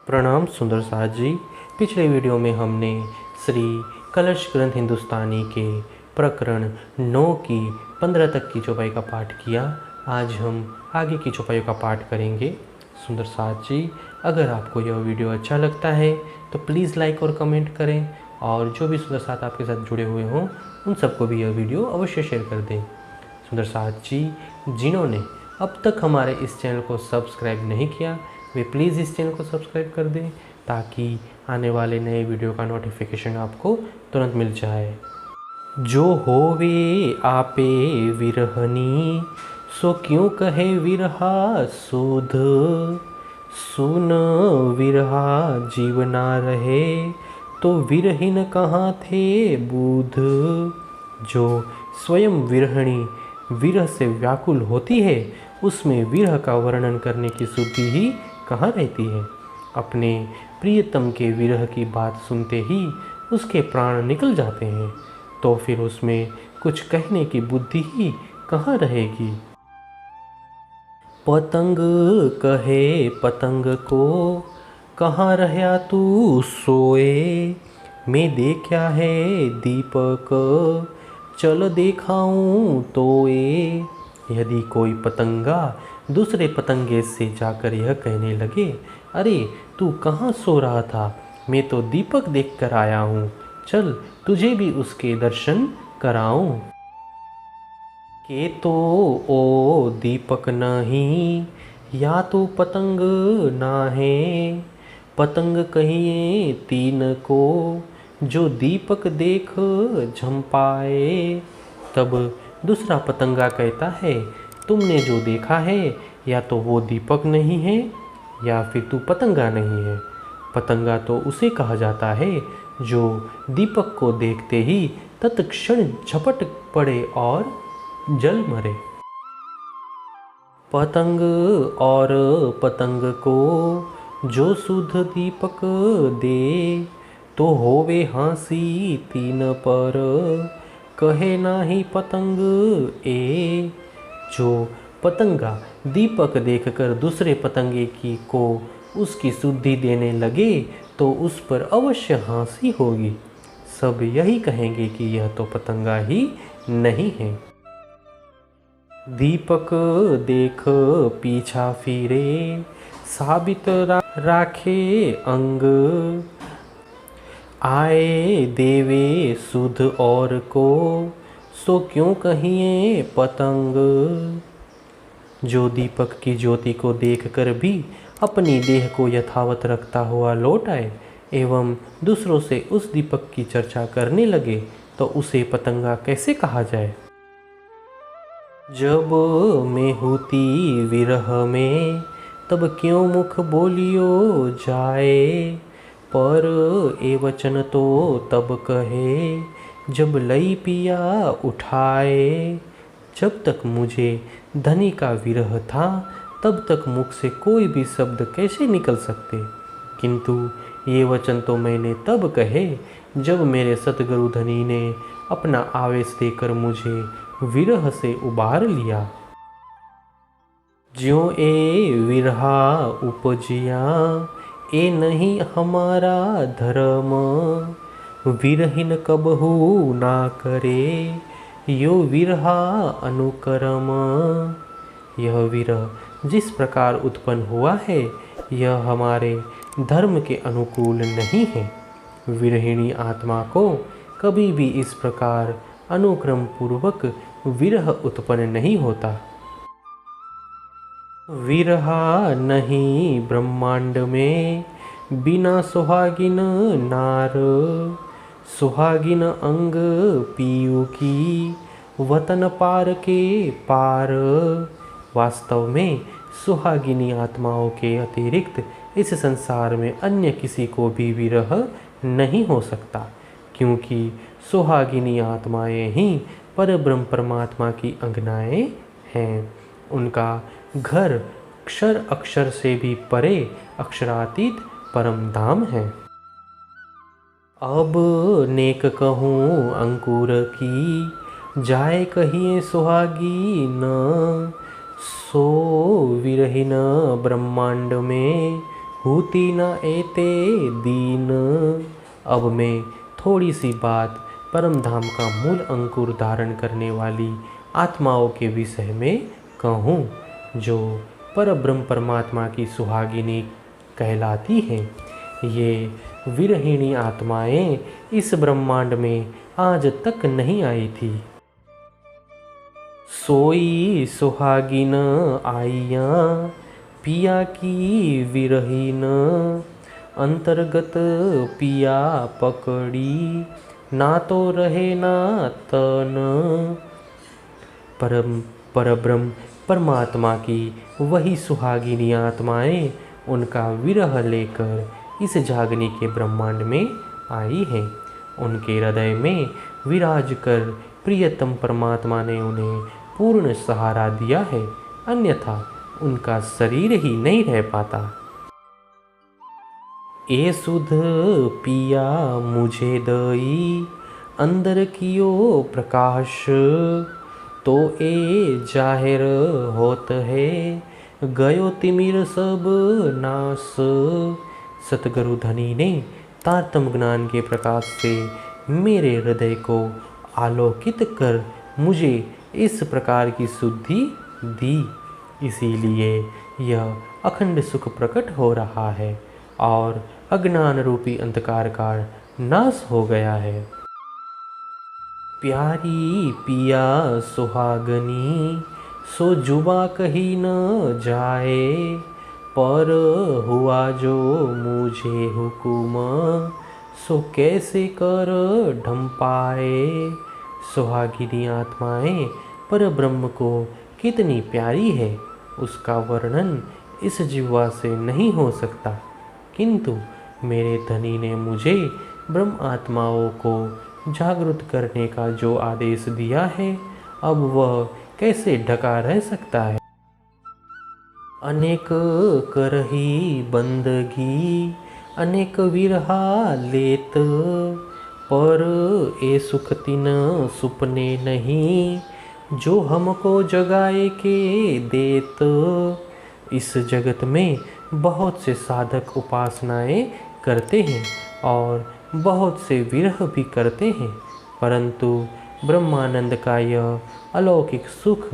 प्रणाम सुंदर साथ जी। पिछले वीडियो में हमने श्री कलश ग्रंथ हिंदुस्तानी के प्रकरण 9 की 15 तक की चौपाई का पाठ किया। आज हम आगे की चौपाइयों का पाठ करेंगे। सुंदर साथ जी, अगर आपको यह वीडियो अच्छा लगता है तो प्लीज़ लाइक और कमेंट करें, और जो भी सुंदर साथ आपके साथ जुड़े हुए हों उन सबको भी यह वीडियो अवश्य शेयर कर दें। सुंदर साथ जी, जिन्होंने अब तक हमारे इस चैनल को सब्सक्राइब नहीं किया वे प्लीज़ इस चैनल को सब्सक्राइब कर दें, ताकि आने वाले नए वीडियो का नोटिफिकेशन आपको तुरंत मिल जाए। जो होवे आपे विरहनी, सो क्यों कहे विरहा सुध। सुन विरहा जीव ना रहे, तो विरहीन कहाँ थे बुध। जो स्वयं विरहिणी विरह से व्याकुल होती है, उसमें विरह का वर्णन करने की शुद्धि ही कहाँ रहती है। अपने प्रियतम के विरह की बात सुनते ही उसके प्राण निकल जाते हैं, तो फिर उसमें कुछ कहने की बुद्धि ही कहाँ रहेगी। पतंग कहे पतंग को, कहाँ रहा तू सोए। मैं देखा है दीपक, चल देखाऊं तोए। यदि कोई पतंगा दूसरे पतंगे से जाकर यह कहने लगे, अरे तू कहाँ सो रहा था, मैं तो दीपक देखकर आया हूँ, चल तुझे भी उसके दर्शन कराऊं। के तो ओ दीपक नहीं, या तो पतंग ना है। पतंग कहिए तीन को, जो दीपक देख झंपाए। तब दूसरा पतंगा कहता है, तुमने जो देखा है या तो वो दीपक नहीं है, या फिर तू पतंगा नहीं है। पतंगा तो उसे कहा जाता है जो दीपक को देखते ही तत्क्षण झपट पड़े और जल मरे। पतंग और पतंग को जो सुध दीपक दे, तो होवे हंसी तीन पर, कहे नाही पतंग ए। जो पतंगा दीपक देखकर दूसरे पतंगे की को उसकी शुद्धि देने लगे तो उस पर अवश्य हंसी होगी। सब यही कहेंगे कि यह तो पतंगा ही नहीं है। दीपक देख पीछा फिरे, साबित राखे अंग। आए देवे सुध और को, सो क्यों कहिए पतंग। जो दीपक की ज्योति को देखकर भी अपनी देह को यथावत रखता हुआ लौट आए एवं दूसरों से उस दीपक की चर्चा करने लगे, तो उसे पतंगा कैसे कहा जाए। जब मैं होती विरह में, तब क्यों मुख बोलियो जाए। पर ए वचन तो तब कहे, जब लई पिया उठाए। जब तक मुझे धनी का विरह था, तब तक मुख से कोई भी शब्द कैसे निकल सकते, किंतु ये वचन तो मैंने तब कहे जब मेरे सतगुरु धनी ने अपना आवेश देकर मुझे विरह से उबार लिया। ज्यों ए विरहा उपजिया, ए नहीं हमारा धर्म। विरहीन कबहू ना करे, यो विरहा अनुकरम। यह विरह जिस प्रकार उत्पन्न हुआ है, यह हमारे धर्म के अनुकूल नहीं है। विरहिणी आत्मा को कभी भी इस प्रकार अनुक्रम पूर्वक विरह उत्पन्न नहीं होता। विरहा नहीं ब्रह्मांड में, बिना सुहागिन नार। सुहागिन अंग पीयू की, वतन पार के पार। वास्तव में सुहागिनी आत्माओं के अतिरिक्त इस संसार में अन्य किसी को भी विरह नहीं हो सकता, क्योंकि सुहागिनी आत्माएं ही परब्रह्म परमात्मा की अंगनाएं हैं। उनका घर अक्षर अक्षर से भी परे अक्षरातीत परम धाम है। अब नेक कहूँ अंकुर की, जाए कहिए सुहागी न। सो विरहीन ब्रह्मांड में, होती न एते दीन। अब मैं थोड़ी सी बात परम धाम का मूल अंकुर धारण करने वाली आत्माओं के विषय में कहूँ, जो परब्रह्म परमात्मा की सुहागिनी कहलाती हैं। ये विरहिणी आत्माएं इस ब्रह्मांड में आज तक नहीं आई थी। सोई सुहागिन आइयाँ पिया की विरहीन, अंतर्गत पिया पकड़ी ना तो रहे ना तन। परब्रह्म परमात्मा की वही सुहागिनी आत्माएं उनका विरह लेकर इस जागने के ब्रह्मांड में आई हैं। उनके हृदय में विराज कर प्रियतम परमात्मा ने उन्हें पूर्ण सहारा दिया है, अन्यथा उनका शरीर ही नहीं रह पाता। ए सुध पिया मुझे दई, अंदर कियो प्रकाश, तो ए जाहिर होत है गयो तिमिर सब नाश। सतगुरु धनी ने तारतम ज्ञान के प्रकाश से मेरे हृदय को आलोकित कर मुझे इस प्रकार की शुद्धि दी। इसीलिए यह अखंड सुख प्रकट हो रहा है और अज्ञान रूपी अंधकार का नाश हो गया है। प्यारी पिया सुहागनी सो जुबा कही न जाए, पर हुआ जो मुझे हुकुम सो कैसे कर ढंपाए। सुहागिनी आत्माएं पर ब्रह्म को कितनी प्यारी है, उसका वर्णन इस जिह्वा से नहीं हो सकता। किंतु मेरे धनी ने मुझे ब्रह्म आत्माओं को जागृत करने का जो आदेश दिया है, अब वह कैसे ढका रह सकता है। अनेक करही बंदगी अनेक विरहा लेत, पर ए सुख तिन सुपने नहीं जो हमको जगाए के देत। इस जगत में बहुत से साधक उपासनाएं करते हैं और बहुत से विरह भी करते हैं, परंतु ब्रह्मानंद का यह अलौकिक सुख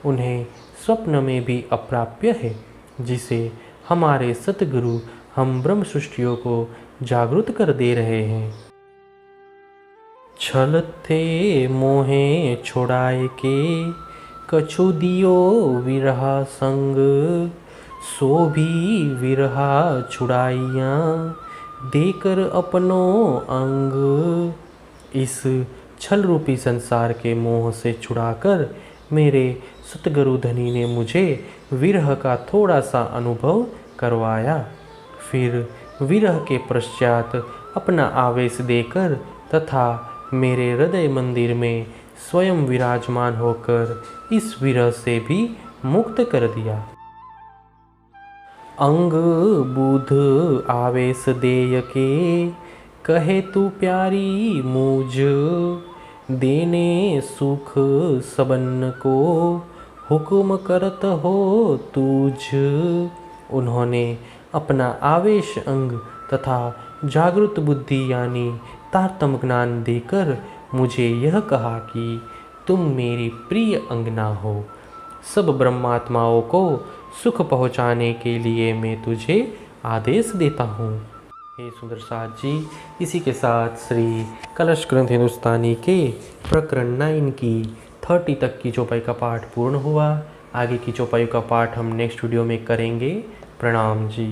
उन्हें स्वप्न में भी अप्राप्य है, जिसे हमारे सतगुरु हम ब्रह्म सृष्टियों को जागृत कर दे रहे हैं। छलते मोहे छोड़ाए के कछु दियो विरहा संग, सो भी विरहा छुड़ाइयाँ देकर अपनो अंग। इस छल रूपी संसार के मोह से छुड़ाकर मेरे सतगुरु धनी ने मुझे विरह का थोड़ा सा अनुभव करवाया। फिर विरह के पश्चात अपना आवेश देकर तथा मेरे हृदय मंदिर में स्वयं विराजमान होकर इस विरह से भी मुक्त कर दिया। अंग बुध आवेश देय के कहे तू प्यारी मुझ, देने सुख सबन को हुक्म करत हो तुझ। उन्होंने अपना आवेश अंग तथा जागृत बुद्धि यानी तारतम ज्ञान देकर मुझे यह कहा कि तुम मेरी प्रिय अंगना हो। सब ब्रह्मात्माओं को सुख पहुँचाने के लिए मैं तुझे आदेश देता हूँ। हे सुंदर साथ जी, इसी के साथ श्री कलश ग्रंथ हिंदुस्तानी के प्रकरण 9 की 30 तक की चौपाई का पाठ पूर्ण हुआ। आगे की चौपाई का पाठ हम नेक्स्ट वीडियो में करेंगे। प्रणाम जी।